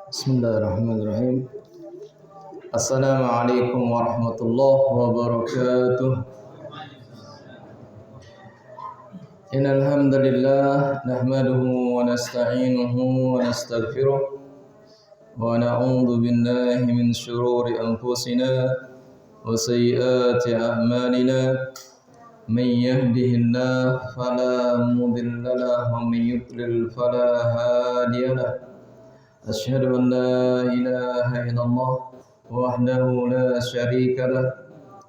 Bismillahirrahmanirrahim. Assalamualaikum warahmatullahi wabarakatuh. Innal hamdalillah nahmaduhu wa nasta'inuhu wa nastaghfiruh wa na'udzu billahi min shururi anfusina wa sayyiati a'malina. Man yahdihillahu fala mudilla lahu wa man yudlil fala hadiya lahu. أشهد أن لا إله إلا الله وحده لا شريك له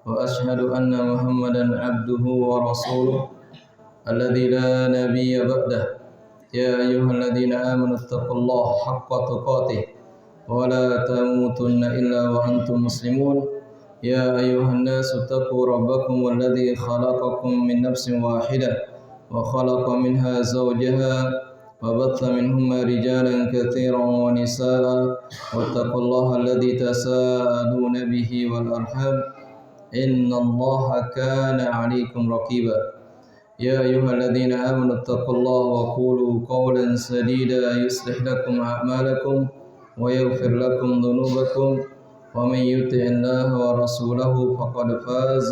وأشهد أن محمدا عبده ورسوله الذي لا نبي بعده يا أيها الذين آمنوا اتقوا الله حق تقاته ولا تموتن إلا وأنتم مسلمون يا أيها الناس اتقوا ربكم الذي خلقكم من نفس واحدة وخلق منها زوجها وبث منهما رجالا كثيرا ونساء واتقوا الله الذي تساءلون به والأرحام إن الله كان عليكم رقيبا يا أيها الذين آمنوا اتقوا الله وقولوا قولا سديدا يصلح لكم أعمالكم ويغفر لكم ذنوبكم ومن يطع الله ورسوله فقد فاز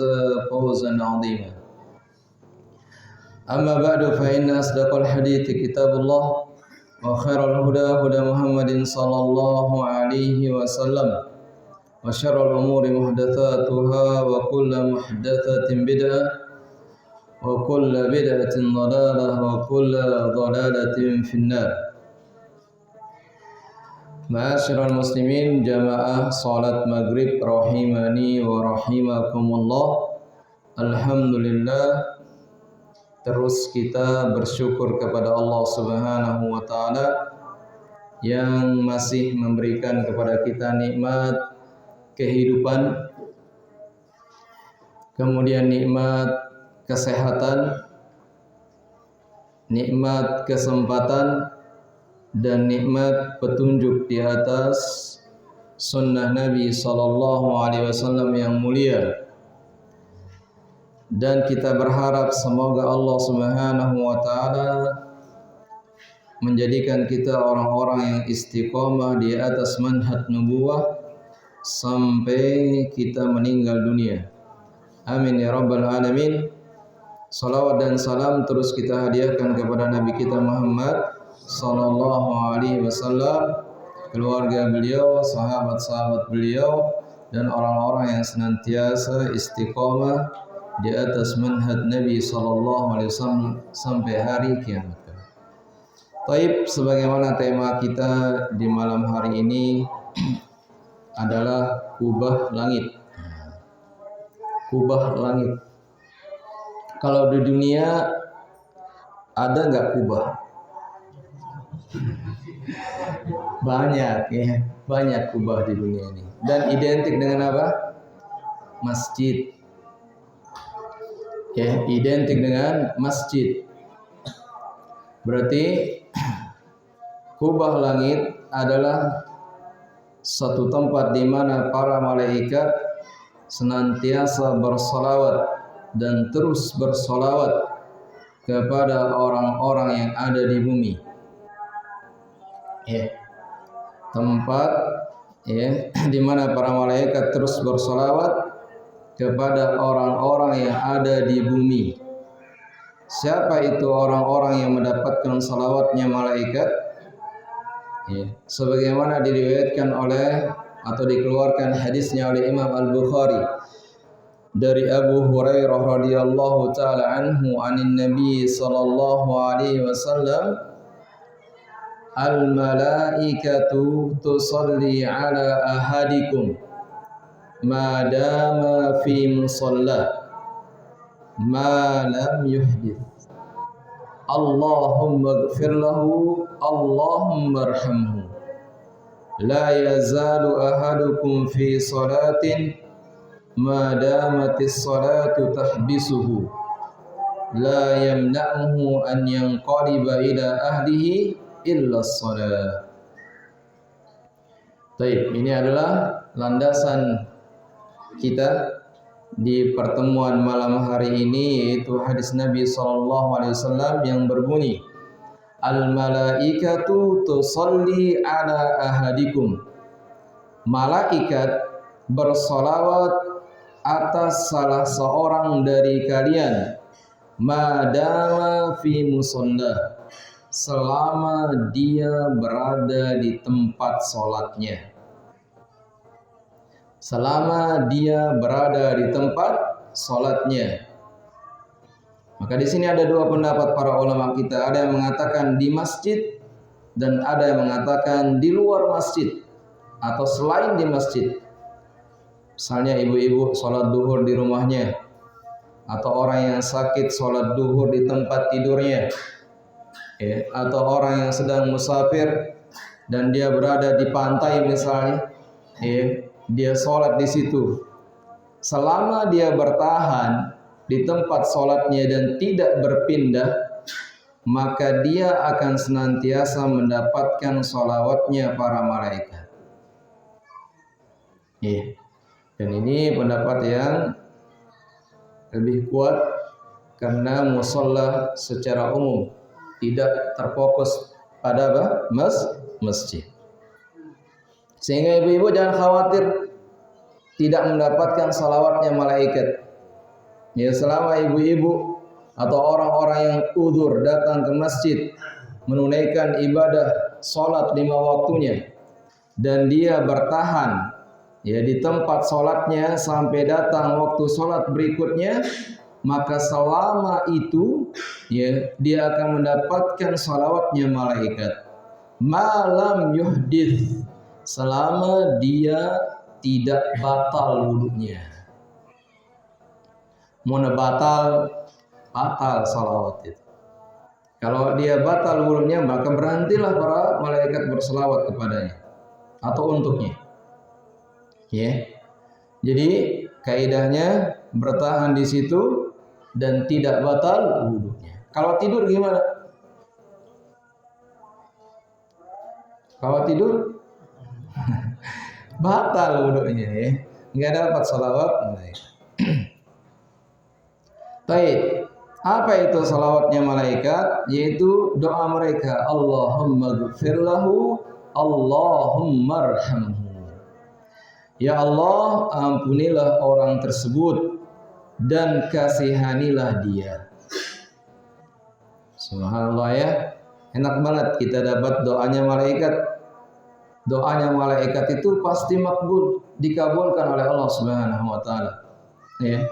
فوزا عظيما أما بعد فإن أصدق الحديث كتاب الله وخير الهدى هدى محمد صلى الله عليه وسلم وشر الأمور محدثاتها وكل محدثة بدعة وكل بدعة ضلالة وكل ضلالة في النار. Ma'asyiral muslimin jamaah salat maghrib rahimani wa rahimakumullah. Alhamdulillah, terus kita bersyukur kepada Allah Subhanahu wa taala yang masih memberikan kepada kita nikmat kehidupan, kemudian nikmat kesehatan, nikmat kesempatan, dan nikmat petunjuk di atas sunnah Nabi sallallahu alaihi wasallam yang mulia. Dan kita berharap semoga Allah Subhanahu wa taala menjadikan kita orang-orang yang istiqomah di atas manhaj nubuwah sampai kita meninggal dunia. Amin ya rabbal alamin. Salawat dan salam terus kita hadiahkan kepada Nabi kita Muhammad sallallahu alaihi wasallam, keluarga beliau, sahabat-sahabat beliau, dan orang-orang yang senantiasa istiqomah di atas manhaj Nabi sallallahu alaihi wasallam sampai hari kiamat. Taib, sebagaimana tema kita di malam hari ini adalah kubah langit. Kubah langit. Kalau di dunia ada nggak kubah? Banyak ya, banyak kubah di dunia ini. Dan identik dengan apa? Masjid. Ya, identik dengan masjid. Berarti kubah langit adalah satu tempat di mana para malaikat senantiasa bersolawat dan terus bersolawat kepada orang-orang yang ada di bumi. Ya, tempat ya di mana para malaikat terus bersolawat kepada orang-orang yang ada di bumi. Siapa itu orang-orang yang mendapatkan salawatnya malaikat? Ya, sebagaimana diriwayatkan oleh atau dikeluarkan hadisnya oleh Imam Al-Bukhari dari Abu Hurairah radhiyallahu taala anhu anin Nabi sallallahu alaihi wasallam, al-malaikatu tusalli ala ahadikum ma dama fi musalla ma lam yuhdith. Allahumma ighfir lahu, Allahumma arhamhu. La yazalu ahadukum fi salatin ma damatis salatu tahbisuhu la yamna'uhu an yanqaliba ila ahlihi illa as-salat. Baik, ini adalah landasan kita di pertemuan malam hari ini, yaitu hadis Nabi sallallahu alaihi wasallam yang berbunyi, al-malaikatu tusalli ala ahadikum. Malaikat bersolawat atas salah seorang dari kalian madama fi musalla, selama dia berada di tempat sholatnya. Selama dia berada di tempat sholatnya. Maka di sini ada dua pendapat para ulama kita. Ada yang mengatakan di masjid dan ada yang mengatakan di luar masjid atau selain di masjid. Misalnya ibu-ibu sholat duhur di rumahnya, atau orang yang sakit sholat duhur di tempat tidurnya, ya, atau orang yang sedang musafir dan dia berada di pantai misalnya, ya, dia sholat di situ. Selama dia bertahan di tempat sholatnya dan tidak berpindah, maka dia akan senantiasa mendapatkan sholawatnya para malaikat. Ya. Dan ini pendapat yang lebih kuat karena musalla secara umum tidak terfokus pada apa? Masjid. Sehingga ibu-ibu jangan khawatir tidak mendapatkan salawatnya malaikat. Ya, selama ibu-ibu atau orang-orang yang udzur datang ke masjid menunaikan ibadah salat 5 waktunya dan dia bertahan ya di tempat salatnya sampai datang waktu salat berikutnya, maka selama itu ya dia akan mendapatkan salawatnya malaikat. Malam yuhdits, selama dia tidak batal wudunya. Mau batal salawat itu. Kalau dia batal wudunya, maka berhentilah para malaikat berselawat kepadanya atau untuknya. Ya. Jadi kaidahnya bertahan di situ dan tidak batal wudunya. Kalau tidur gimana? Kalau tidur batal wudunya ya. Enggak dapat salawat malaikat. Baik, apa itu salawatnya malaikat? Yaitu doa mereka, Allahumma ghfir lahu, Allahumma arhamhu. Ya Allah, ampunilah orang tersebut dan kasihanilah dia. Subhanallah ya, enak banget kita dapat doanya malaikat. Doanya malaikat itu pasti makbul, dikabulkan oleh Allah Subhanahu wa taala. Ya.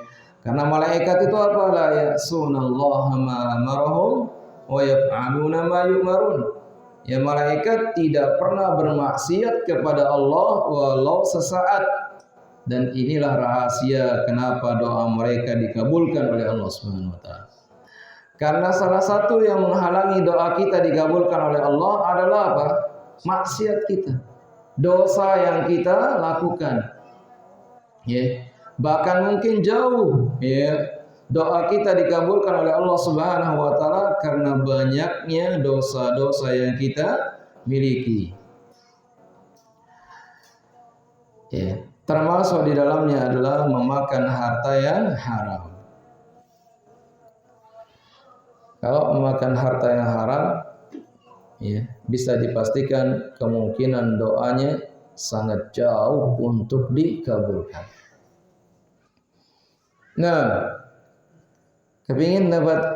Karena malaikat itu apa? La ya'sunallaha ma amarahum wa yaf'aluna ma yu'marun. Ya, malaikat tidak pernah bermaksiat kepada Allah walau sesaat. Dan inilah rahasia kenapa doa mereka dikabulkan oleh Allah Subhanahu wa taala. Karena salah satu yang menghalangi doa kita dikabulkan oleh Allah adalah apa? Maksiat kita. Dosa yang kita lakukan. Ya. Bahkan mungkin jauh ya doa kita dikabulkan oleh Allah Subhanahu wa taala karena banyaknya dosa-dosa yang kita miliki. Ya, termasuk di dalamnya adalah memakan harta yang haram. Kalau memakan harta yang haram ya, bisa dipastikan kemungkinan doanya sangat jauh untuk dikabulkan. Nah, kepingin dapat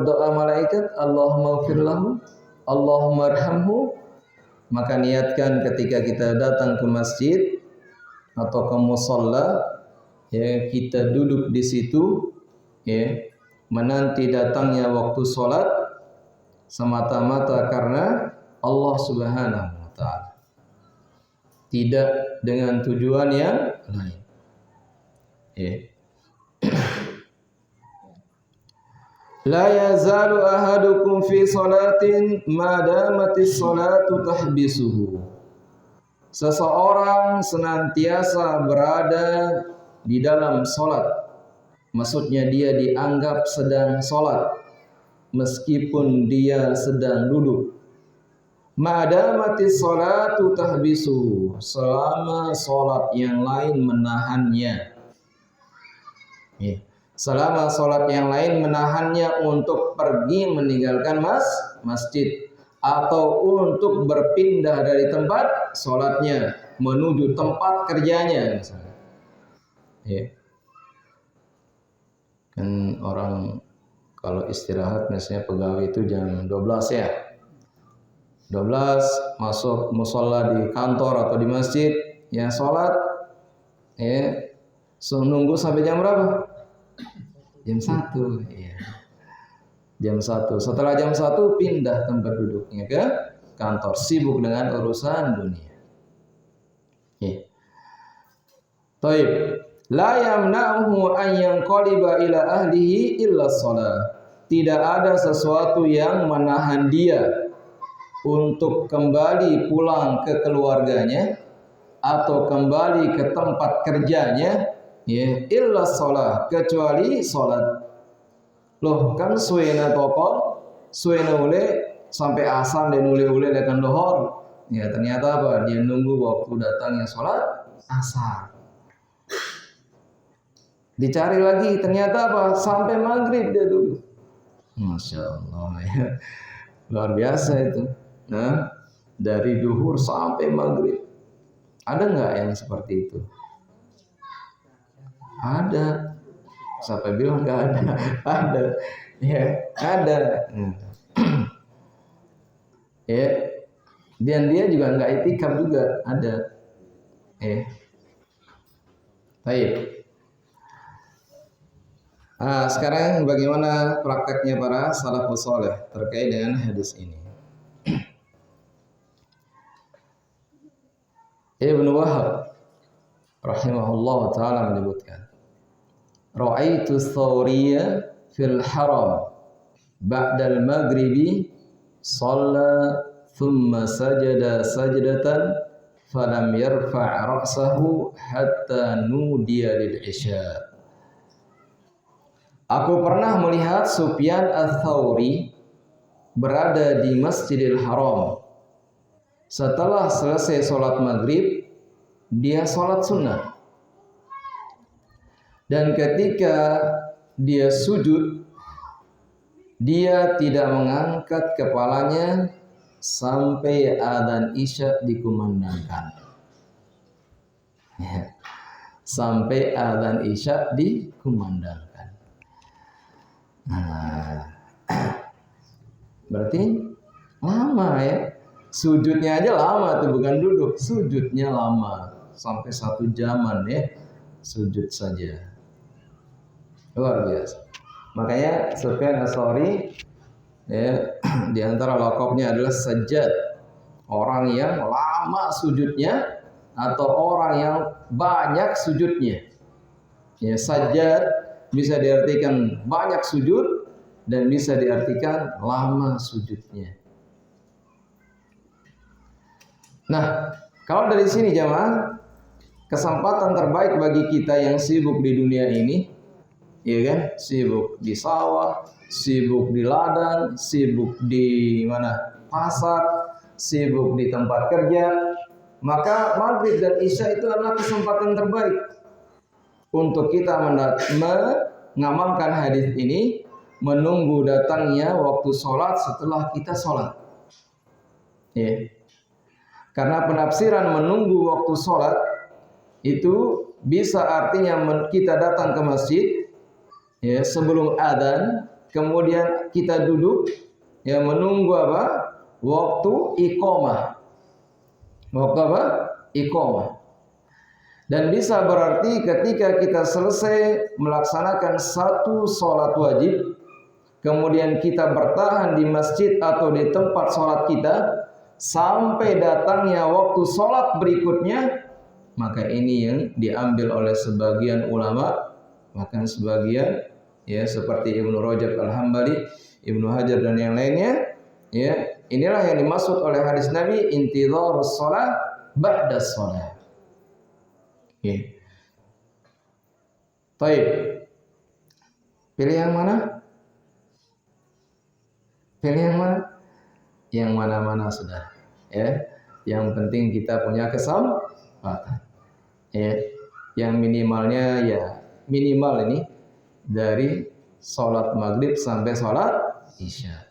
doa malaikat, Allahumma ighfir lahu, Allahumma arhamhu, maka niatkan ketika kita datang ke masjid atau ke musalla, ya kita duduk di situ, ya menanti datangnya waktu sholat semata-mata karena Allah Subhanahu wa taala. Tidak dengan tujuan yang lain. La yazalu ahadukum fi salatin madamatis salatu tahbisuhu. Seseorang senantiasa berada di dalam salat. Maksudnya dia dianggap sedang salat meskipun dia sedang duduk. Madamatis salatu tahbisuhu, selama salat yang lain menahannya. selama sholat yang lain menahannya untuk pergi meninggalkan masjid atau untuk berpindah dari tempat sholatnya menuju tempat kerjanya misalnya. Ya. Kan orang kalau istirahat misalnya pegawai itu jam 12 ya. 12 masuk musola di kantor atau di masjid, ya sholat, ya nunggu sampai jam berapa? Jam 1. Ya. Jam 1. Setelah jam 1 pindah tempat duduknya ke kantor, sibuk dengan urusan dunia. Ya. Taib. La yamna'uhu an yanqaliba ila ahlihi illa shalah. Tidak ada sesuatu yang menahan dia untuk kembali pulang ke keluarganya atau kembali ke tempat kerjanya, ya, illa shalah, kecuali salat. Loh, kan suena toko, suena ule sampai asan dan ule-ule lekan dohor. Ya, ternyata apa? Dia nunggu waktu datangnya salat asar. Dicari lagi, ternyata apa? Sampai maghrib dia dulu. Masya Allah, ya. Luar biasa itu. Nah, dari duhur sampai maghrib. Ada nggak yang seperti itu? Ada. Sampai bilang nggak ada. Ada. Ya, ada. Ya. Dan dia juga nggak itikaf juga. Ada. Baik. Sekarang bagaimana prakteknya para salafus saleh terkait dengan hadis ini? Ibnu Wahab rahimahullah taala menyebutkan, ra'aitu Thawriya fil haram ba'dal maghribi shalla thumma sajada sajdatan falam yarfa' ra'sahu hatta nudiya lil isya. Aku pernah melihat Sufyan Ats-Tsauri berada di Masjidil Haram. Setelah selesai sholat maghrib, dia sholat sunnah. Dan ketika dia sujud, dia tidak mengangkat kepalanya sampai adzan isya dikumandangkan. Ya. Sampai adzan isya dikumandangkan. Nah, berarti lama ya. Sujudnya aja lama tuh, bukan duduk. Sujudnya lama. Sampai 1 jaman ya. Sujud saja. Luar biasa. Makanya Sufyan Ats-Tsauri ya, di antara lakabnya adalah sajjad. Orang yang lama sujudnya atau orang yang banyak sujudnya. Ya, sajjad bisa diartikan banyak sujud dan bisa diartikan lama sujudnya. Nah, kalau dari sini jamaah, kesempatan terbaik bagi kita yang sibuk di dunia ini, ya kan, sibuk di sawah, sibuk di ladang, sibuk di mana, pasar, sibuk di tempat kerja, maka maghrib dan isya itu adalah kesempatan terbaik untuk kita mengamalkan hadis ini, menunggu datangnya waktu sholat setelah kita sholat. Ya. Karena penafsiran menunggu waktu sholat itu bisa artinya kita datang ke masjid ya, sebelum adzan, kemudian kita duduk ya, menunggu apa? Waktu iqamah. Waktu apa? Iqamah. Dan bisa berarti ketika kita selesai melaksanakan satu sholat wajib, kemudian kita bertahan di masjid atau di tempat sholat kita sampai datangnya waktu sholat berikutnya, maka ini yang diambil oleh sebagian ulama, bahkan sebagian ya seperti Ibnu Rajab Al-Hambali, Ibnu Hajar dan yang lainnya, ya inilah yang dimaksud oleh hadis Nabi, intidharus shalah ba'da shalah. Oke. Baik. Pilih yang mana? Pilih yang mana? Yang mana-mana sudah. Ya. Yang penting kita punya kesempatan. Ya. Yang minimalnya ya minimal ini dari sholat maghrib sampai sholat isya.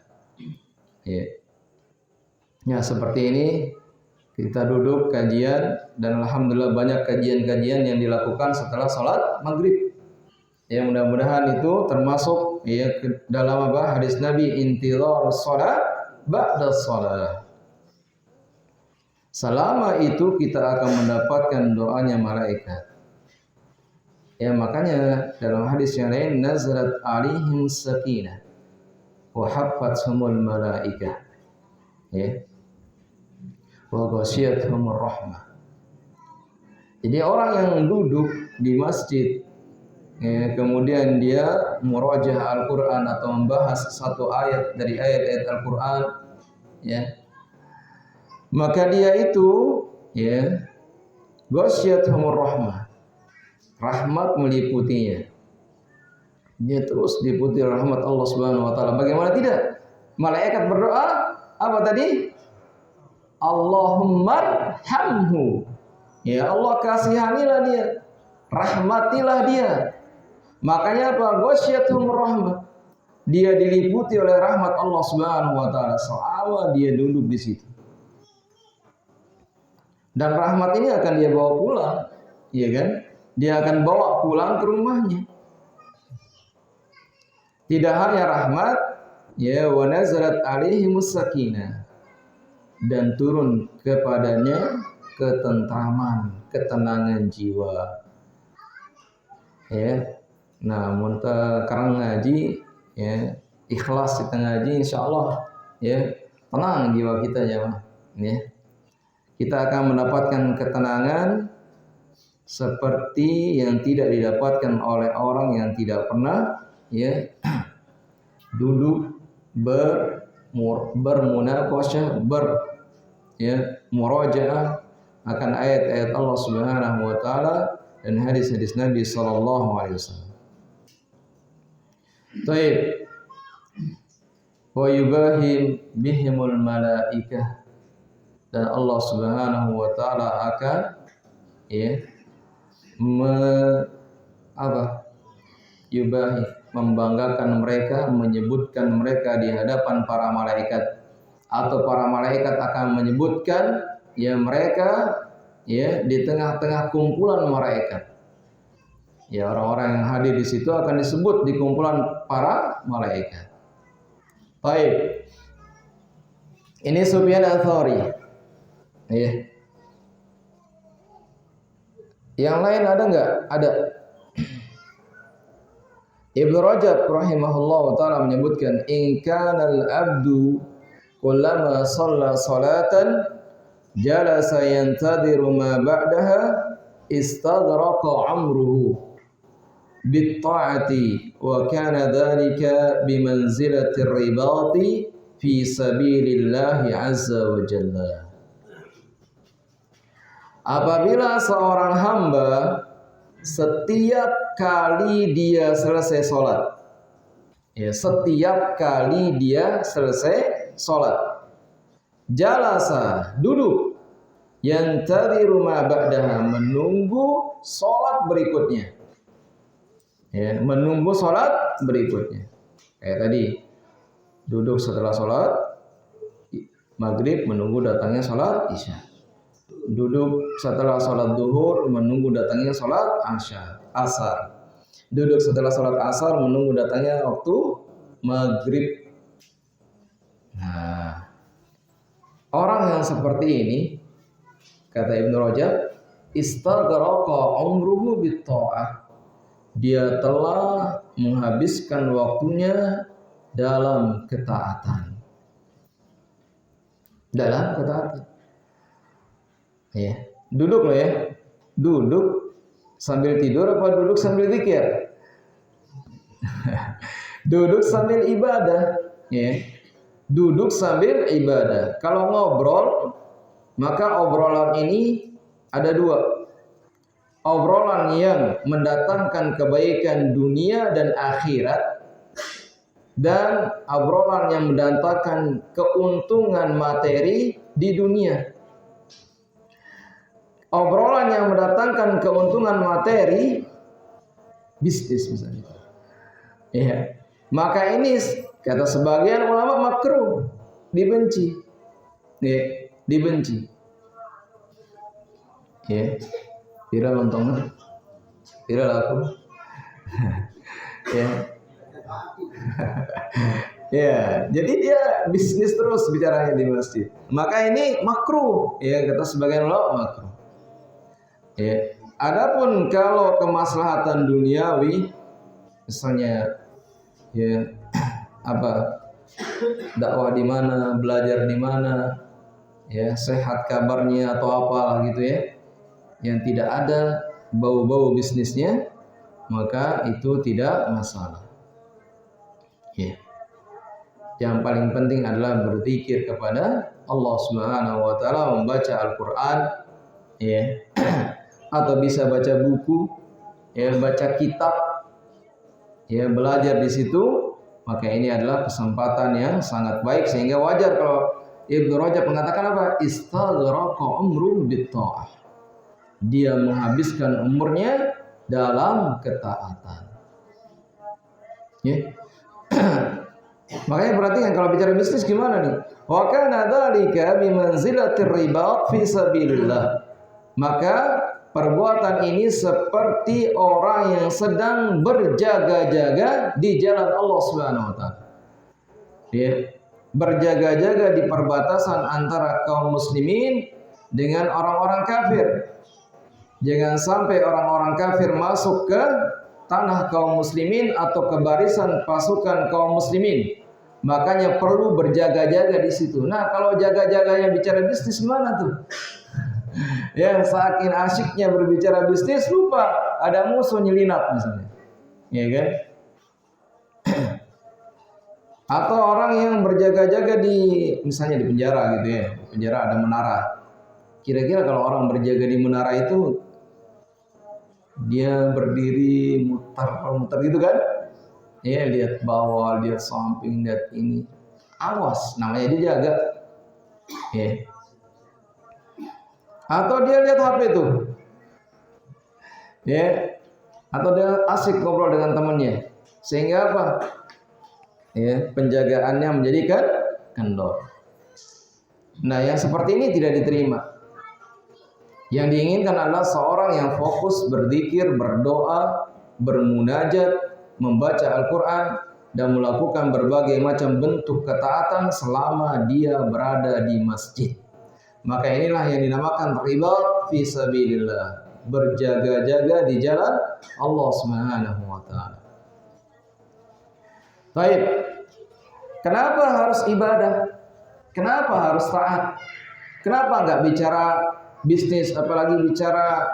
Ya. Ya, seperti ini kita duduk kajian dan alhamdulillah banyak kajian-kajian yang dilakukan setelah sholat maghrib. Ya, mudah-mudahan itu termasuk ya dalam apa hadis Nabi, intidhar shalah ba'da shalah. Selama itu kita akan mendapatkan doanya malaikat. Ya, makanya dalam hadis yang lain, nazalat alaihim sakinah wa haffathumul malaikah. Ya. Wa ghasyiyatuhumur rahmah. Jadi orang yang duduk di masjid ya, kemudian dia murajaah Al-Qur'an atau membahas satu ayat dari ayat-ayat Al-Qur'an ya, maka dia itu ya ghasyiyatuhumur rahmah. Rahmat meliputinya. Dia terus diputi rahmat Allah Subhanahu wa taala. Bagaimana tidak? Malaikat berdoa apa tadi? Allahumma hamhu. Ya Allah, kasihanilah dia, rahmatilah dia. Makanya apa? Ghasyiyatuhum rahmah. Dia diliputi oleh rahmat Allah Subhanahu wa taala selama dia duduk di situ. Dan rahmat ini akan dia bawa pulang, ya kan? Dia akan bawa pulang ke rumahnya. Tidak hanya rahmat, ya wa nazalat alaihimus sakinah, dan turun kepadanya ketentraman, ketenangan jiwa. Ya. Nah, karena ngaji ya, ikhlas kita ngaji insyaallah ya, tenang jiwa kita ya. Ya. Kita akan mendapatkan ketenangan seperti yang tidak didapatkan oleh orang yang tidak pernah ya duduk bermunaqasyah murajaah akan ayat-ayat Allah Subhanahu wa taala dan hadis-hadis Nabi sallallahu alaihi wasallam. Baik. Wa yubahim bihimul malaikah, dan Allah Subhanahu wa taala akan ya membanggakan mereka, menyebutkan mereka di hadapan para malaikat, atau para malaikat akan menyebutkan ya mereka ya di tengah-tengah kumpulan malaikat. Ya, orang-orang yang hadir di situ akan disebut di kumpulan para malaikat. Baik. Ini Sufyan Ats-Tsauri. Ya. Yang lain ada enggak? Ada. Ibnu Rajab rahimahullah taala menyebutkan, in kanal abdu kullama shalla salatan jalasa yantadhiru ma ba'daha istaghraqa amruhu bit ta'ati wa kana dhalika bimanzilati ribati fi sabilillahi azza wa jalla. Apabila seorang hamba setiap kali dia selesai sholat, ya, setiap kali dia selesai sholat, jalasa, duduk, yantadhiru ma ba'daha, menunggu sholat berikutnya, ya, menunggu sholat berikutnya. Kayak tadi, duduk setelah sholat maghrib menunggu datangnya sholat isya. Duduk setelah sholat duhur menunggu datangnya sholat asar. Duduk setelah sholat asar menunggu datangnya waktu maghrib. Nah, orang yang seperti ini, kata Ibnu Rajab, istaghraqa umruhu bit ta'ah, dia telah menghabiskan waktunya dalam ketaatan. Dalam ketaatan. Ya, duduk loh ya. Duduk sambil tidur apa duduk sambil zikir? Duduk sambil ibadah, ya. Duduk sambil ibadah. Kalau ngobrol, maka obrolan ini ada dua. Obrolan yang mendatangkan kebaikan dunia dan akhirat, dan obrolan yang mendatangkan keuntungan materi di dunia. Obrolan yang mendatangkan keuntungan materi, bisnis misalnya, Ya. Maka ini kata sebagian ulama makruh, dibenci. Ya, dibenci. Ya. Tidak lontong. Tidak laku. Ya. Ya, jadi dia bisnis terus bicaranya di masjid. Maka ini makruh, ya kata sebagian ulama makruh. Ya. Adapun kalau kemaslahatan duniawi, misalnya ya apa dakwah di mana, belajar di mana, ya sehat kabarnya atau apalah gitu ya, yang tidak ada bau-bau bisnisnya, maka itu tidak masalah. Ya. Yang paling penting adalah berzikir kepada Allah Subhanahu wa taala, membaca Al-Qur'an, ya. Atau bisa baca buku, ya baca kitab, ya belajar di situ, maka ini adalah kesempatan yang sangat baik sehingga wajar kalau Ibnu Rajab mengatakan apa? Istaghraqa umruhu bitta'ah. Dia menghabiskan umurnya dalam ketaatan. Ya. Makanya perhatikan kalau bicara bisnis gimana nih? Wa kana dzalika bi manzilatir ribat fi sabilillah. Maka perbuatan ini seperti orang yang sedang berjaga-jaga di jalan Allah Subhanahu wa taala. Ya, berjaga-jaga di perbatasan antara kaum muslimin dengan orang-orang kafir. Jangan sampai orang-orang kafir masuk ke tanah kaum muslimin atau ke barisan pasukan kaum muslimin. Makanya perlu berjaga-jaga di situ. Nah, kalau jaga-jaganya bicara bisnis mana tuh? Yang saking asyiknya berbicara bisnis lupa ada musuh nyelinap misalnya. Ya kan? Atau orang yang berjaga-jaga di misalnya di penjara gitu ya. Di penjara ada menara. Kira-kira kalau orang berjaga di menara itu dia berdiri muter-muter gitu kan? Ya, lihat bawah, lihat samping, lihat ini. Awas, namanya dia jaga. Ya. Atau dia lihat HP tuh. Ya. Atau dia asik ngobrol dengan temannya. Sehingga apa? Ya, penjagaannya menjadi kendor. Nah, yang seperti ini tidak diterima. Yang diinginkan adalah seorang yang fokus berzikir, berdoa, bermunajat, membaca Al-Quran, dan melakukan berbagai macam bentuk ketaatan selama dia berada di masjid. Maka inilah yang dinamakan ribat fi sabilillah, berjaga-jaga di jalan Allah Subhanahu wa taala. Baik. Kenapa harus ibadah? Kenapa harus taat? Kenapa enggak bicara bisnis, apalagi bicara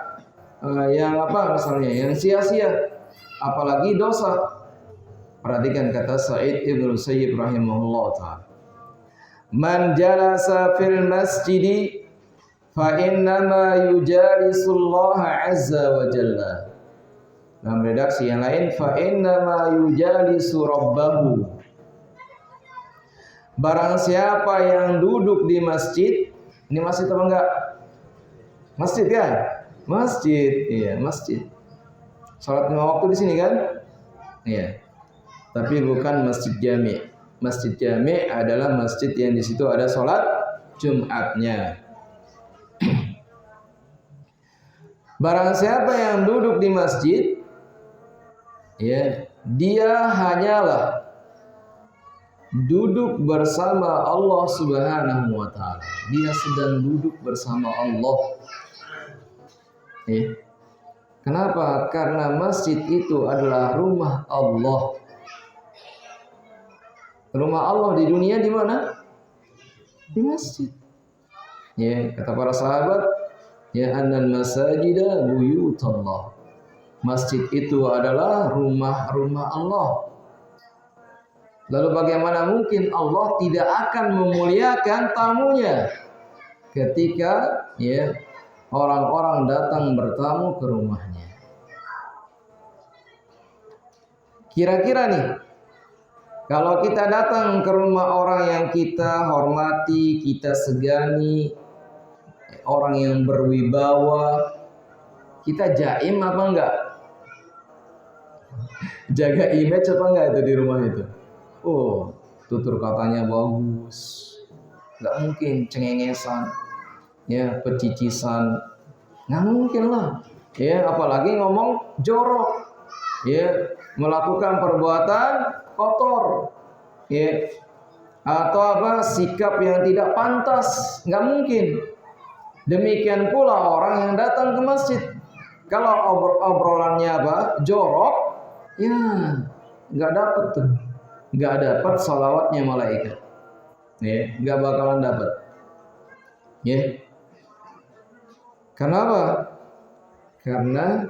yang apa misalnya yang sia-sia, apalagi dosa? Perhatikan kata Sa'id Ibnu Sayyib rahimahullah ta'ala. Man jalasa fil masjidi fa innama yujalisullah azza wa jalla. Dalam redaksi yang lain fa innama yujalisu rabbahu. Barang siapa yang duduk di masjid, ini masjid apa enggak? Masjid kan? Masjid, iya masjid. Salat 5 waktu di sini kan? Iya. Tapi bukan masjid jami'. Masjid jami' adalah masjid yang di situ ada salat Jumatnya. Barang siapa yang duduk di masjid, ya, dia hanyalah duduk bersama Allah Subhanahu wa taala. Dia sedang duduk bersama Allah. Ya. Kenapa? Karena masjid itu adalah rumah Allah. Rumah Allah di dunia di mana? Di masjid. Ya, kata para sahabat, ya annal masajida buyutullah. Masjid itu adalah rumah-rumah Allah. Lalu bagaimana mungkin Allah tidak akan memuliakan tamunya ketika ya orang-orang datang bertamu ke rumahnya? Kira-kira nih, kalau kita datang ke rumah orang yang kita hormati, kita segani, orang yang berwibawa, kita jaim apa enggak? Jaga image apa enggak itu di rumah itu? Oh, tutur katanya bagus. Nggak mungkin cengengesan, ya pecicisan, nggak mungkin lah. Ya, apalagi ngomong jorok, ya melakukan perbuatan kotor, ya atau apa sikap yang tidak pantas, nggak mungkin. Demikian pula orang yang datang ke masjid, kalau obrolannya apa jorok, ya nggak dapat tuh, nggak dapat salawatnya malaikat, ya nggak bakalan dapat, ya. Kenapa? Karena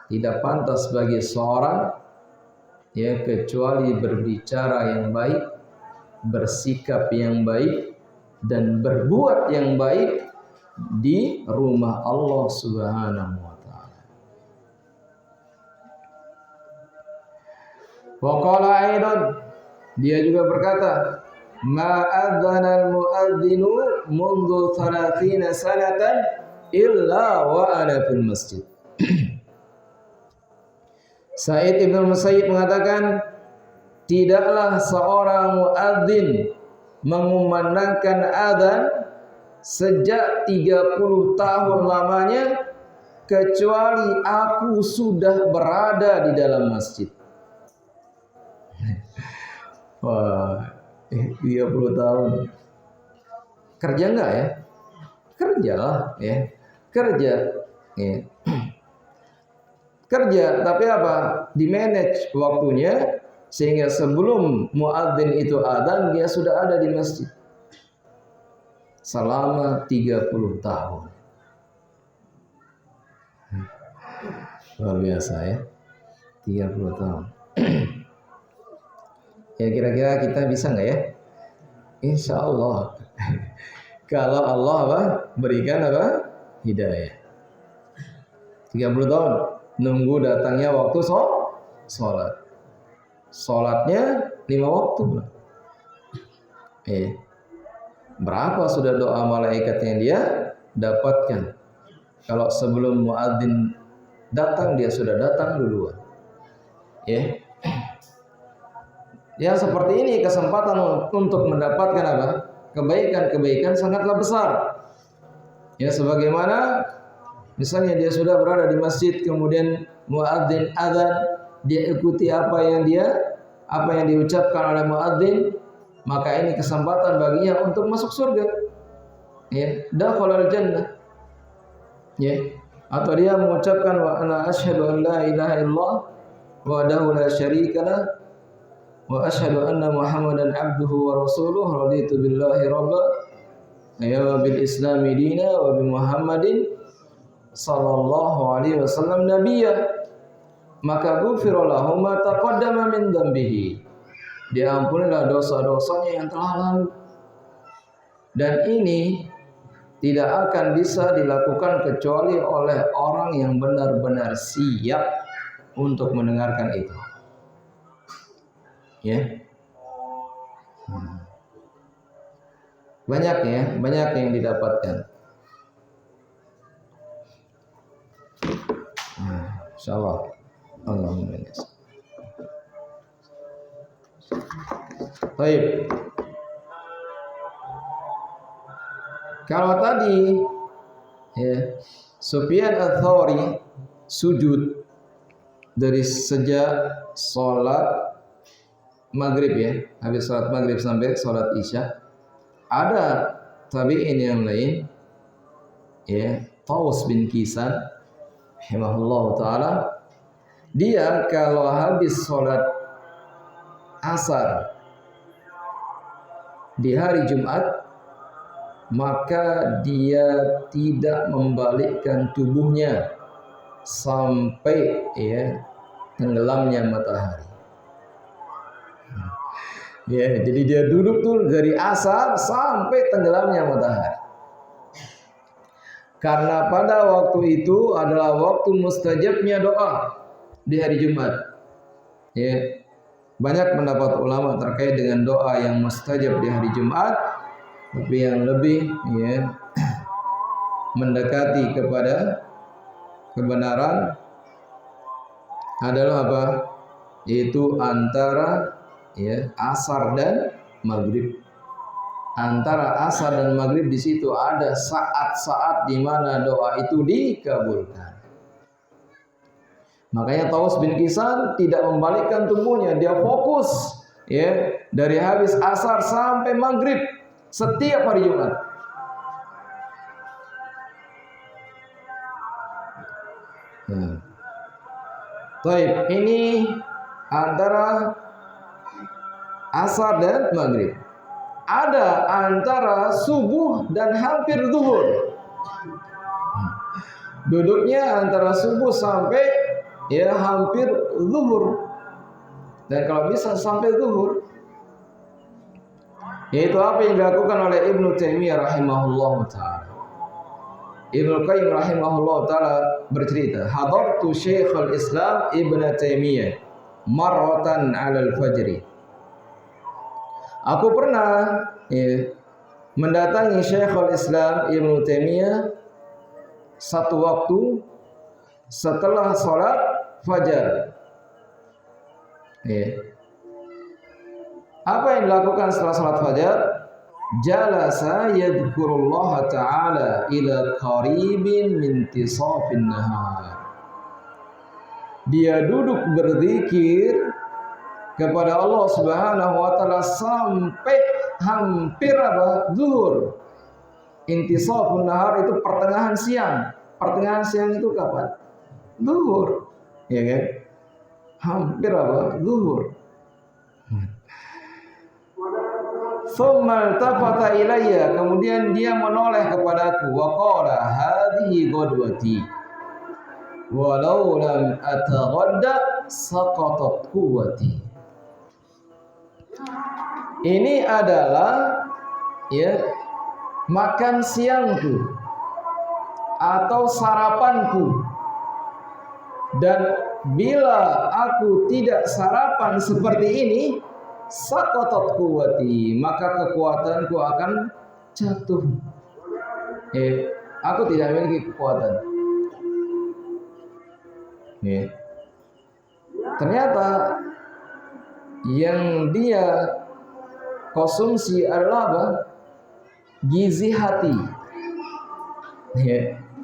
tidak pantas bagi seorang, ya kecuali berbicara yang baik, bersikap yang baik, dan berbuat yang baik di rumah Allah Subhanahu wa taala. Wa qala aidan, dia juga berkata, ma adzana al-muadzinu mundu 30 sanatan illa wa ana fil masjid. Sa'id Ibn Musayyib mengatakan, tidaklah seorang muadzin mengumandangkan adzan sejak 30 tahun lamanya kecuali aku sudah berada di dalam masjid. Wah, 30 tahun. Kerja enggak ya? Kerja lah ya. Kerja. Ya. Kerja, tapi apa? Di manage waktunya sehingga sebelum muadzin itu adzan dia sudah ada di masjid. Selama 30 tahun. Luar biasa ya. 30 tahun. Ya kira-kira kita bisa nggak ya? Insya Allah. Kalau Allah apa? Berikan apa? Hidayah. 30 tahun. Nunggu datangnya waktu sholat. Sholatnya 5 waktu. Berapa sudah doa malaikat yang dia dapatkan? Kalau sebelum muadzin datang dia sudah datang duluan. Ya. Ya seperti ini kesempatan untuk mendapatkan apa? Kebaikan-kebaikan sangatlah besar. Ya sebagaimana misalnya dia sudah berada di masjid kemudian muadzin adzan, dia ikuti apa yang diucapkan oleh muadzin, maka ini kesempatan baginya untuk masuk surga. Ya, dakhalal jannah. Ya. Atau dia mengucapkan wa ana asyhadu an la ilaha illallah wahdahu la syarikalah wa asyhadu anna Muhammadan abduhu wa rasuluhu raditu billahi rabba wa bil islami dina wa bi Muhammadin sallallahu alaihi wasallam nabiyya, maka ghufira lahu ma taqaddama min dzambihi, diampunilah dosa-dosanya yang telah lalu. Dan ini tidak akan bisa dilakukan kecuali oleh orang yang benar-benar siap untuk mendengarkan itu. Ya. Banyak yang didapatkan. Insyaallah. Allahumma barik. Baik. Kalau tadi ya, Sufyan Ats-Tsauri sujud dari sejak sholat maghrib ya, habis sholat maghrib sampai sholat isya. Ada tabi'in yang lain ya, Taus bin Kisan rahimahullah ta'ala, dia kalau habis sholat asar di hari Jumat maka dia tidak membalikkan tubuhnya sampai ya tenggelamnya matahari. Ya, jadi dia duduk tuh dari asar sampai tenggelamnya matahari. Karena pada waktu itu adalah waktu mustajabnya doa di hari Jumat. Ya, banyak pendapat ulama terkait dengan doa yang mustajab di hari Jumat, tapi yang lebih ya mendekati kepada kebenaran adalah apa? yaitu antara ya asar dan maghrib. Antara asar dan maghrib di situ ada saat-saat di mana doa itu dikabulkan. Makanya Taus bin Kisan tidak membalikkan tubuhnya, dia fokus ya dari habis asar sampai maghrib setiap hari Jumat. Baik, ini antara asar dan maghrib. Ada antara subuh dan hampir zuhur. Duduknya antara subuh sampai ya hampir zuhur. Dan kalau bisa sampai zuhur. Yaitu apa yang dilakukan oleh Ibnu Taimiyah rahimahullah ta'ala. Ibnu Qayyim rahimahullah ta'ala bercerita, hadartu Syekhul Islam Ibnu Taimiyah marratan 'alal fajri. Aku pernah mendatangi Syekhul Islam Ibnu Taimiyah satu waktu setelah sholat fajar. Apa yang dilakukan setelah sholat fajar? Jalasa yadhkurullah ta'ala ila qaribin min tisafin nahar. Dia duduk berzikir kepada Allah Subhanahu wa taala sampai hampir zuhur. Intisafun nahar itu pertengahan siang. Pertengahan siang itu kapan? Zuhur. Ya kan? Hampir zuhur. Tsumma tafata ilayya, kemudian dia menoleh kepadaku wa qala hadhihi ghadwati walau lam ataghadda saqatat quwwati. Ini adalah ya makan siangku atau sarapanku, dan bila aku tidak sarapan seperti ini, saqatat quwwati, maka kekuatanku akan jatuh. Aku tidak memiliki kekuatan. Ternyata yang dia konsumsi adalah gizi hati.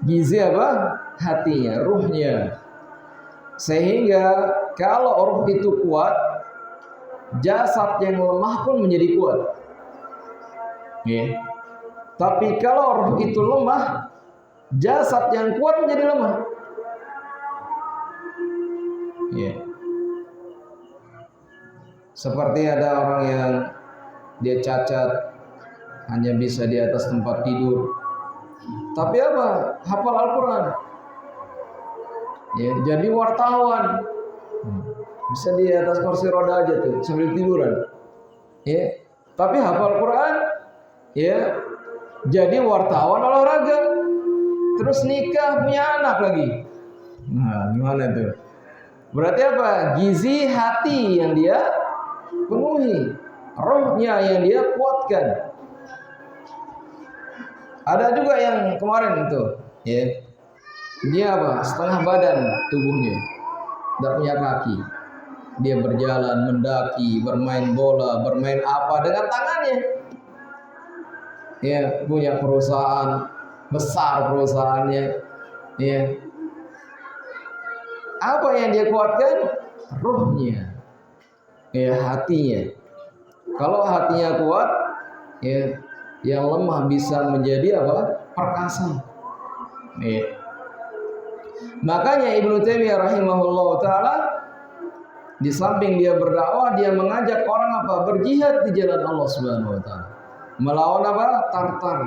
Gizi hatinya, ruhnya. Sehingga kalau ruh itu kuat, jasad yang lemah pun menjadi kuat. Tapi kalau ruh itu lemah, jasad yang kuat menjadi lemah. Seperti ada orang yang dia cacat, hanya bisa di atas tempat tidur, tapi hafal Al-Quran. Jadi wartawan, bisa di atas kursi roda aja tuh sambil tiduran. Tapi hafal Quran, jadi wartawan olahraga, terus nikah, punya anak lagi. Nah, gimana tuh? Berarti gizi hati yang dia penuhi, rohnya yang dia kuatkan. Ada juga yang kemarin itu, dia setengah badan tubuhnya, tidak punya kaki. Dia berjalan, mendaki, bermain bola, bermain apa dengan tangannya. Punya perusahaan besar, perusahaannya. Apa yang dia kuatkan? Ruhnya, hatinya. Kalau hatinya kuat, yang lemah bisa menjadi perkasa. Makanya Ibnu Taimiyah rahimahullah ta'ala, di samping dia berdakwah, dia mengajak orang berjihad di jalan Allah Subhanahu wa ta'ala. Melawan Tartar,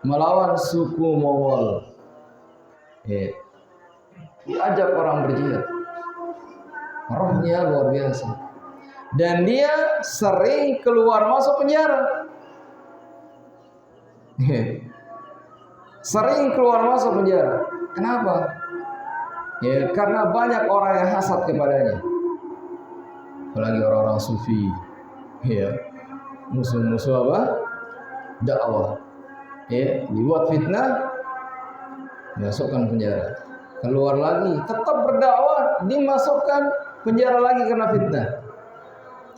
melawan suku Mongol. Diajak orang berjihad. Rohnya luar biasa. Dan dia sering keluar masuk penjara. Sering keluar masuk penjara. Kenapa? Karena banyak orang yang hasad kepadanya. Apalagi orang-orang sufi. Musuh-musuh dakwah. Dibuat fitnah, masukkan penjara. Keluar lagi, tetap berdakwah, dimasukkan penjara lagi karena fitnah.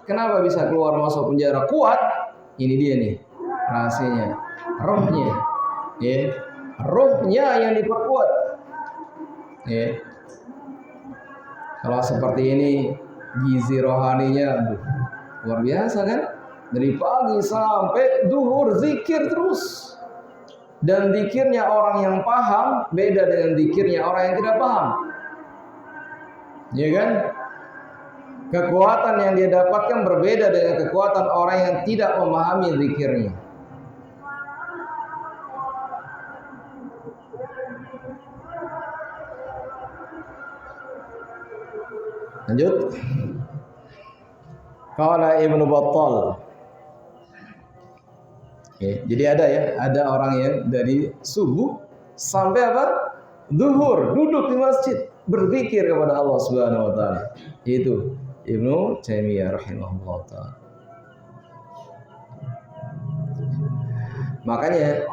Kenapa bisa keluar masuk penjara? Kuat. Ini dia nih rahasianya, rohnya, ya, rohnya yang diperkuat. Ya. Kalau seperti ini gizi rohaninya, aduh, luar biasa kan? Dari pagi sampai duhur zikir terus. Dan zikirnya orang yang paham beda dengan zikirnya orang yang tidak paham. Ya kan? Kekuatan yang dia dapatkan berbeda dengan kekuatan orang yang tidak memahami zikirnya. Lanjut. Qala Ibnu Battal. Jadi ada orang yang dari subuh sampai apa? Zuhur duduk di masjid berzikir kepada Allah Subhanahu wa taala. Itu Ibnu Taimiyah rahimahullah taala. Makanya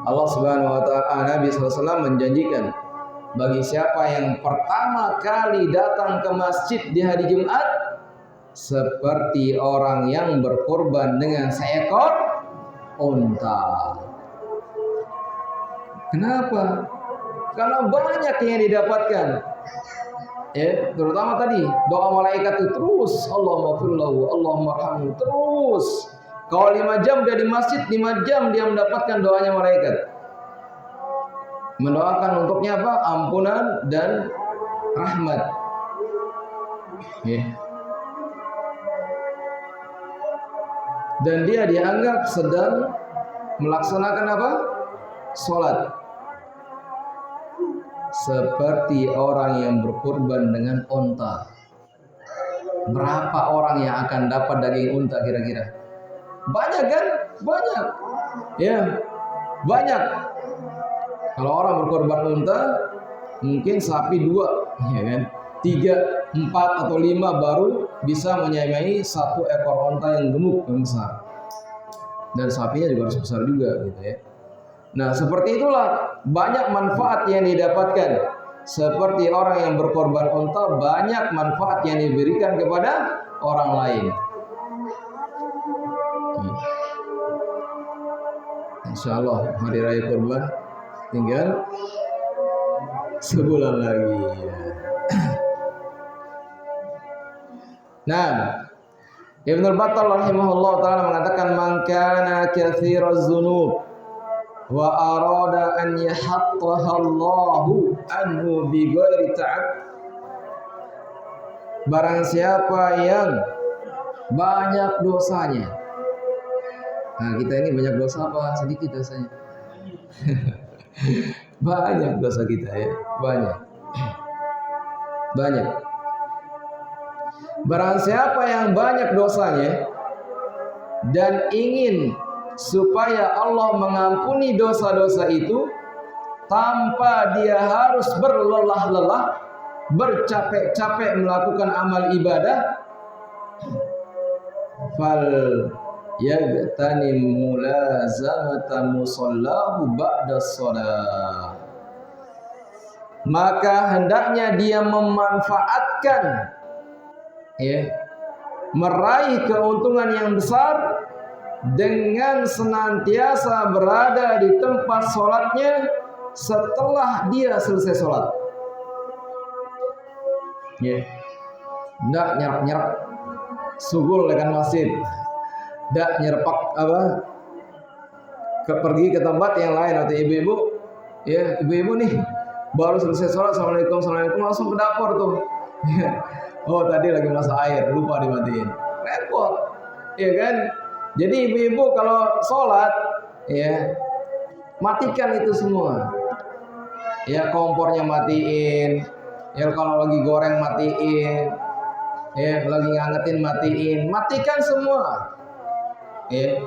Allah Subhanahu wa taala, Nabi SAW menjanjikan bagi siapa yang pertama kali datang ke masjid di hari Jumat seperti orang yang berkorban dengan seekor unta. Kenapa? Karena banyak yang didapatkan. Terutama tadi doa malaikat itu terus Allahumma firlahu, Allahumma arhamhu terus. Kalau 5 jam dia di masjid, 5 jam dia mendapatkan doanya malaikat. Mendoakan untuknya apa? Ampunan dan rahmat. Dan dia dianggap sedang melaksanakan apa? Sholat. Seperti orang yang berkorban dengan unta. Berapa orang yang akan dapat daging unta kira-kira? Banyak kan? Banyak. Ya, banyak. Kalau orang berkorban unta, mungkin sapi 2, ya kan? 3, 4 atau 5 baru bisa menyamai 1 ekor unta yang gemuk, yang besar. Dan sapinya juga harus besar juga, gitu ya. Nah, seperti itulah banyak manfaat yang didapatkan. Seperti orang yang berkorban unta, banyak manfaat yang diberikan kepada orang lain. Insya Allah hari raya kurban tinggal sebulan lagi. Nah, Ibnu Battal rahimahullah taala mengatakan man kana katsiraz dzunub wa arada an yahattaha Allahu anhu bi ghairi ta'ab. Barang siapa yang banyak dosanya. Nah, kita ini banyak dosa apa sedikit dosanya? Banyak dosa kita ya, banyak. Banyak. Barang siapa yang banyak dosanya dan ingin supaya Allah mengampuni dosa-dosa itu tanpa dia harus berlelah-lelah, bercapek-capek melakukan amal ibadah, fal yagtanim mulazamata musallahu ba'da shalah. Maka hendaknya dia memanfaatkan meraih keuntungan yang besar dengan senantiasa berada di tempat sholatnya setelah dia selesai sholat. Nggak nyerap-nyerap sugul dengan masjid, nggak nyerpak pergi ke tempat yang lain. Atau ibu-ibu, ibu-ibu nih baru selesai sholat, assalamualaikum, assalamualaikum, langsung ke dapur tuh. Oh, tadi lagi masak air, lupa dimatiin. Repot, ya kan? Jadi ibu-ibu kalau sholat, matikan itu semua. Ya, kompornya matiin. Ya, kalau lagi goreng matiin. Ya, lagi ngangetin matiin. Matikan semua. Ya.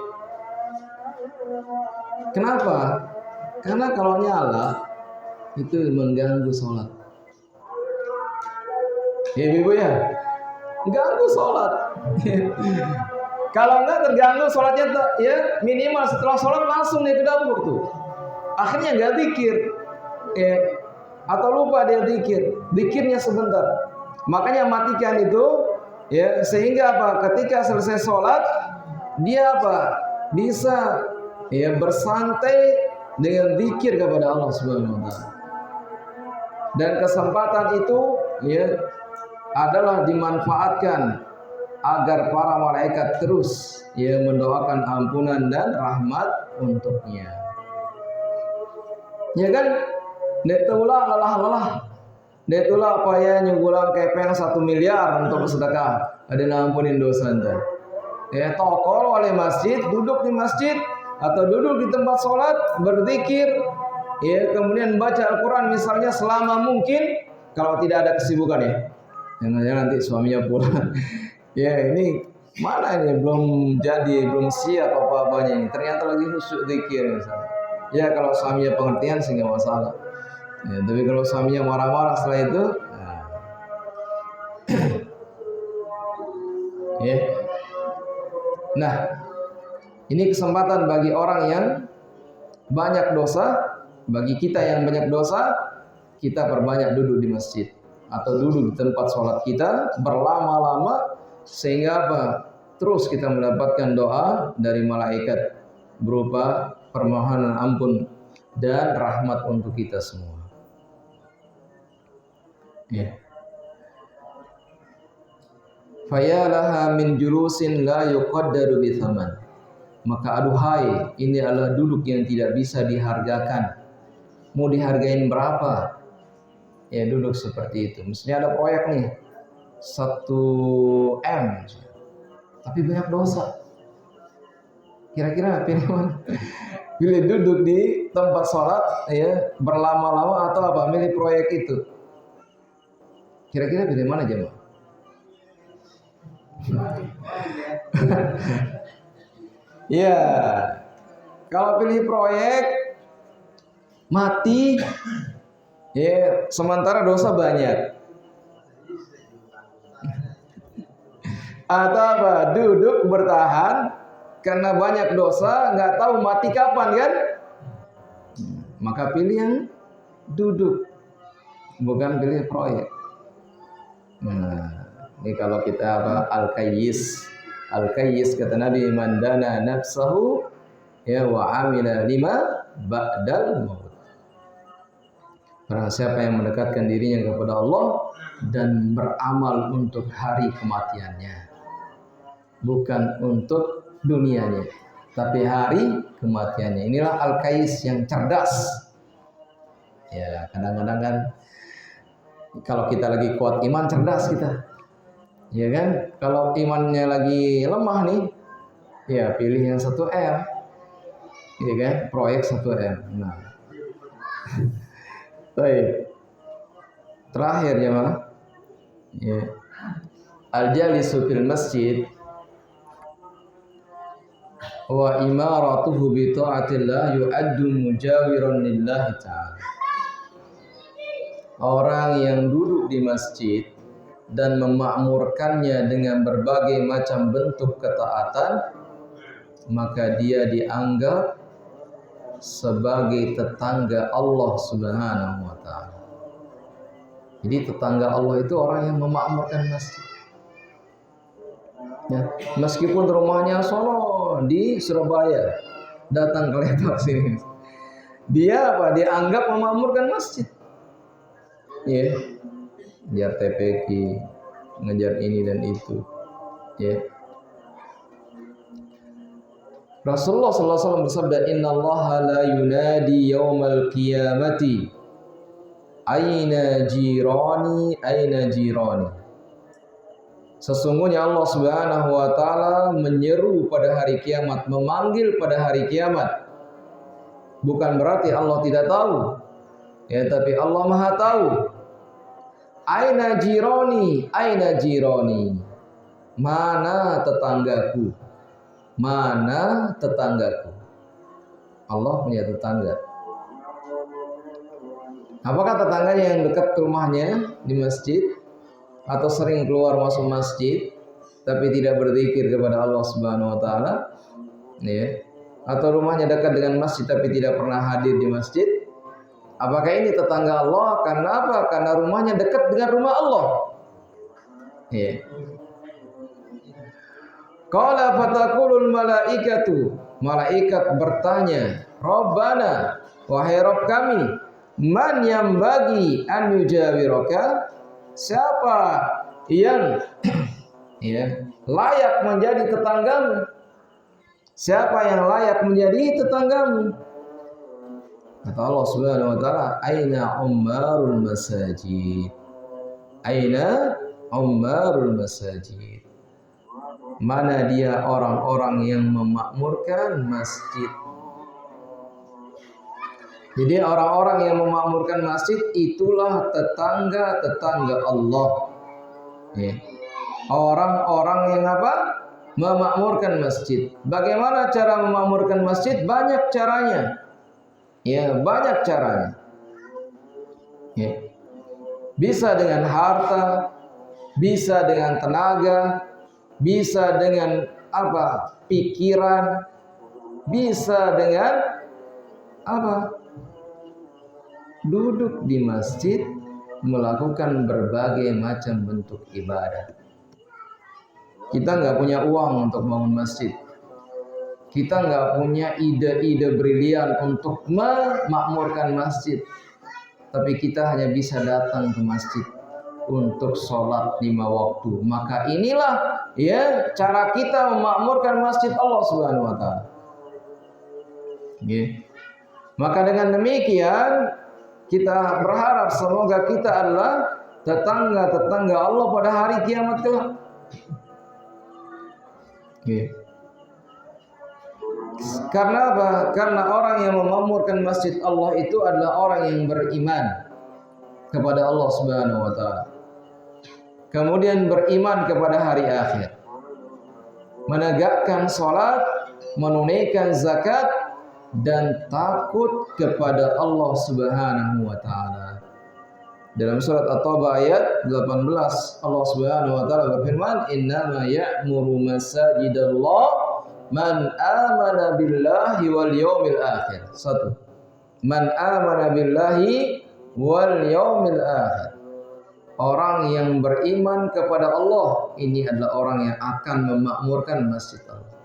Kenapa? Karena kalau nyala itu mengganggu sholat. Ya, ibu ya, ganggu sholat. Kalau enggak terganggu sholatnya, ya minimal setelah sholat langsung dia ke dapur tuh. Akhirnya nggak zikir, atau lupa dia zikir, zikirnya sebentar. Makanya matikan itu, ya, sehingga apa? Ketika selesai sholat, dia apa? Bisa, ya, bersantai dengan zikir kepada Allah Subhanahu wa taala. Dan kesempatan itu, ya, adalah dimanfaatkan agar para malaikat terus, ya, mendoakan ampunan dan rahmat untuknya. Ya kan? Netulah lelah-lelah. Netulah apa ya nyugulang kepeng 1 miliar untuk sedekah. Ada nampunin dosa anda. Ya, tokol oleh masjid, duduk di masjid atau duduk di tempat sholat, berzikir, ya, kemudian baca Al-Quran misalnya selama mungkin, kalau tidak ada kesibukan, ya. Jangan-jangan nanti suaminya pulang. Ya, ini mana ini belum jadi, belum siap apa-apanya ini. Ternyata lagi khusyuk zikir misalnya. Ya, kalau suaminya pengertian sih nggak masalah. Ya, tapi kalau suaminya marah-marah setelah itu, ya. Nah, ini kesempatan bagi orang yang banyak dosa, bagi kita yang banyak dosa, kita perbanyak duduk di masjid atau duduk di tempat sholat kita berlama-lama, sehingga apa? Terus kita mendapatkan doa dari malaikat berupa permohonan ampun dan rahmat untuk kita semua. Ya. Fayalaha min julusin la yuqaddaru bi thaman. Maka aduhai, ini adalah duduk yang tidak bisa dihargakan. Mau dihargain berapa? Ya, duduk seperti itu. Misalnya ada proyek nih 1 M, tapi banyak dosa. Kira-kira pilih mana? Pilih duduk di tempat sholat, ya, berlama-lama, atau apa? Milih proyek itu. Kira-kira pilih mana jemaah? Ya, kalau pilih proyek mati, ya, sementara dosa banyak. Atau apa? Duduk bertahan karena banyak dosa, nggak tahu mati kapan kan? Maka pilih yang duduk, bukan pilih proyek. Nah, ini kalau kita apa? Al-Qayyis kata Nabi, man dana nafsahu, ya, wa amila lima ba'dal maut. Barang siapa yang mendekatkan dirinya kepada Allah dan beramal untuk hari kematiannya, bukan untuk dunianya, tapi hari kematiannya. Inilah Al-Qayyis yang cerdas. Ya, kadang-kadang kan kalau kita lagi kuat iman, cerdas kita. Ya kan? Kalau imannya lagi lemah nih, ya pilih yang 1 M. Ya kan? Proyek 1 M. Nah. Baik. Terakhir ya, Mas. Ya. Al-jalisu fil masjid wa imaratuhu bi ta'atillah yu'addu mujawiran lillahi ta'ala. Orang yang duduk di masjid dan memakmurkannya dengan berbagai macam bentuk ketaatan, maka dia dianggap sebagai tetangga Allah Subhanahu wa taala. Jadi tetangga Allah itu orang yang memakmurkan masjid. Ya, meskipun rumahnya Solo di Surabaya, datang ke Lebak sini, dia apa? Dianggap memakmurkan masjid. Ya. Ngejar TPQ, ngejar ini dan itu, ya. Rasulullah SAW bersabda, Innallaha la yunadi yaumal qiyamati aina jirani aina jirani. Sesungguhnya Allah Subhanahu wa taala menyeru pada hari kiamat, memanggil pada hari kiamat. Bukan berarti Allah tidak tahu, ya, tapi Allah Maha tahu. Aina jironi, aina jironi. Mana tetanggaku? Mana tetanggaku? Allah punya tetangga. Apakah tetangganya yang dekat ke rumahnya di masjid, atau sering keluar masuk masjid tapi tidak berzikir kepada Allah Subhanahu wa taala, ya? Atau rumahnya dekat dengan masjid tapi tidak pernah hadir di masjid? Apakah ini tetangga Allah? Karena apa? Karena rumahnya dekat dengan rumah Allah. Ya. Qala fataqulul malaikatu, malaikat bertanya, Rabbana, wahai Rabb kami, man yang bagi an yujawiraka, siapa yang ya, layak menjadi tetanggamu? Siapa yang layak menjadi tetanggamu? Kata Allah Subhanahu wa taala, aina ummarul masajid. Aina ummarul masajid. Mana dia orang-orang yang memakmurkan masjid. Jadi orang-orang yang memakmurkan masjid itulah tetangga-tetangga Allah. Ya. Orang-orang yang apa? Memakmurkan masjid. Bagaimana cara memakmurkan masjid? Banyak caranya. Ya, banyak caranya. Ya. Bisa dengan harta, bisa dengan tenaga, bisa dengan apa? Pikiran, bisa dengan apa? Duduk di masjid melakukan berbagai macam bentuk ibadah. Kita nggak punya uang untuk bangun masjid. Kita nggak punya ide-ide brilian untuk memakmurkan masjid. Tapi kita hanya bisa datang ke masjid untuk sholat 5 waktu. Maka inilah ya cara kita memakmurkan masjid Allah Subhanahu wa taala. Ya. Maka dengan demikian kita berharap semoga kita adalah tetangga-tetangga Allah pada hari kiamat kelak. Ya. Karena apa? Karena orang yang memakmurkan masjid Allah itu adalah orang yang beriman kepada Allah Subhanahu wa taala. Kemudian beriman kepada hari akhir. Menegakkan salat, menunaikan zakat dan takut kepada Allah Subhanahu wa taala. Dalam surat At-Taubah ayat 18 Allah Subhanahu wa taala berfirman, "Innama ya'muru masajidallah man amana billahi wal yaumil akhir." Satu. Man amana billahi wal yaumil akhir. Orang yang beriman kepada Allah, ini adalah orang yang akan memakmurkan masjid Allah.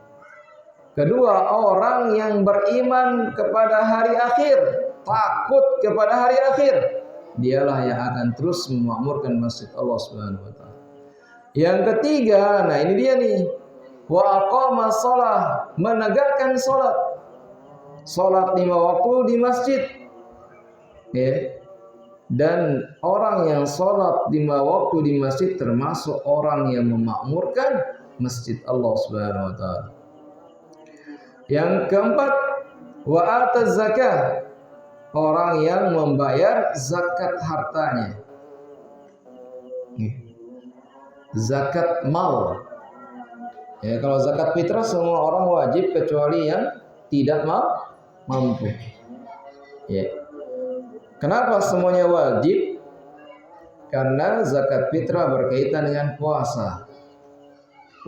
Kedua, orang yang beriman kepada hari akhir, takut kepada hari akhir, dialah yang akan terus memakmurkan masjid Allah Subhanahu wa taala. Yang ketiga, nah ini dia nih. Wa aqama shalah, menegakkan salat. Salat 5 waktu di masjid. Ya. Dan orang yang salat 5 waktu di masjid termasuk orang yang memakmurkan masjid Allah Subhanahu wa taala. Yang keempat, wa ataz zakah, orang yang membayar zakat hartanya. Zakat mal. Ya, kalau zakat fitrah semua orang wajib kecuali yang tidak mampu. Ya. Kenapa semuanya wajib? Karena zakat fitrah berkaitan dengan puasa.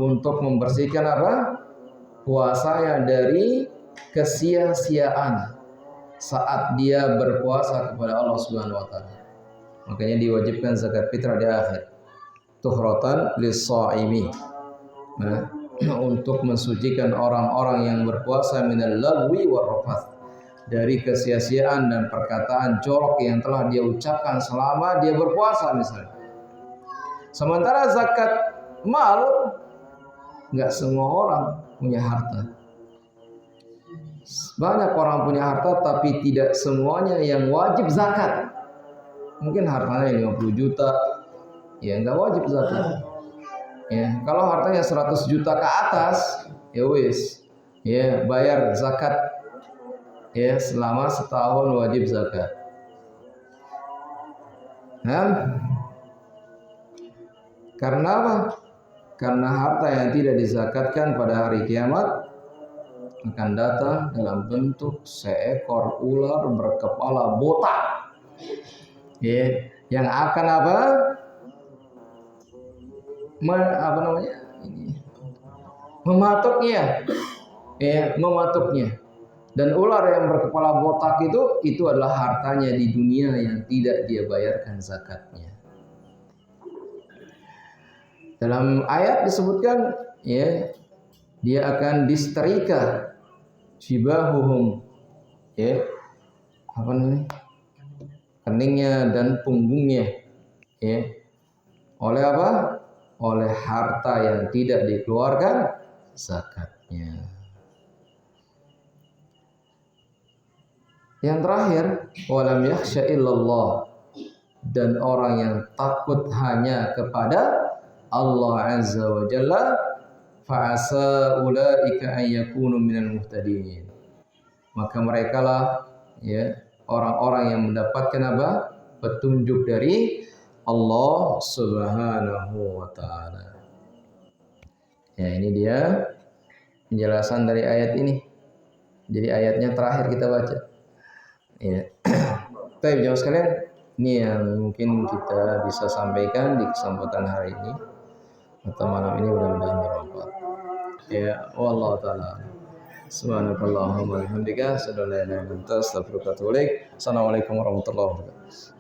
Untuk membersihkan apa? Puasanya dari kesia-siaan saat dia berpuasa kepada Allah Subhanahu wa taala. Makanya diwajibkan zakat fitrah di akhir. Tuhratan lis-shaimi. Nah, untuk mensucikan orang-orang yang berpuasa minal lagwi war-rafath, dari kesia-siaan dan perkataan jorok yang telah dia ucapkan selama dia berpuasa misalnya. Sementara zakat mal, nggak semua orang punya harta. Banyak orang punya harta tapi tidak semuanya yang wajib zakat. Mungkin hartanya 50 juta, ya nggak wajib zakat. Ya, kalau hartanya 100 juta ke atas, ya wis, ya bayar zakat. Ya, selama setahun wajib zakat. Nah, karena apa? Karena harta yang tidak dizakatkan pada hari kiamat akan datang dalam bentuk seekor ular berkepala botak. Ya, yang akan apa? Apa namanya? Ini mematuknya. Ya, mematuknya. Dan ular yang berkepala botak itu adalah hartanya di dunia yang tidak dia bayarkan zakatnya. Dalam ayat disebutkan ya, dia akan disetrika jibahuhum, ya, apa namanya, keningnya dan punggungnya, ya, oleh apa? Oleh harta yang tidak dikeluarkan zakatnya. Yang terakhir, walam yakhsha illallah, dan orang yang takut hanya kepada Allah Azza wa Jalla, fa'asa ulaika an yakunu minal muhtadin. Maka merekalah ya orang-orang yang mendapatkan apa? Petunjuk dari Allah Subhanahu wa taala. Ya, ini dia penjelasan dari ayat ini. Jadi ayatnya terakhir kita baca. Ya. Baik, jamaah sekalian, ini yang mungkin kita bisa sampaikan di kesempatan hari ini atau malam ini, mudah-mudahan bermanfaat. Ya, wallahu taala. Subhanakallahumma wa bihamdika, asyhadu an la ilaha illa anta, astaghfiruka wa atubu ilaik. Assalamualaikum warahmatullahi wabarakatuh.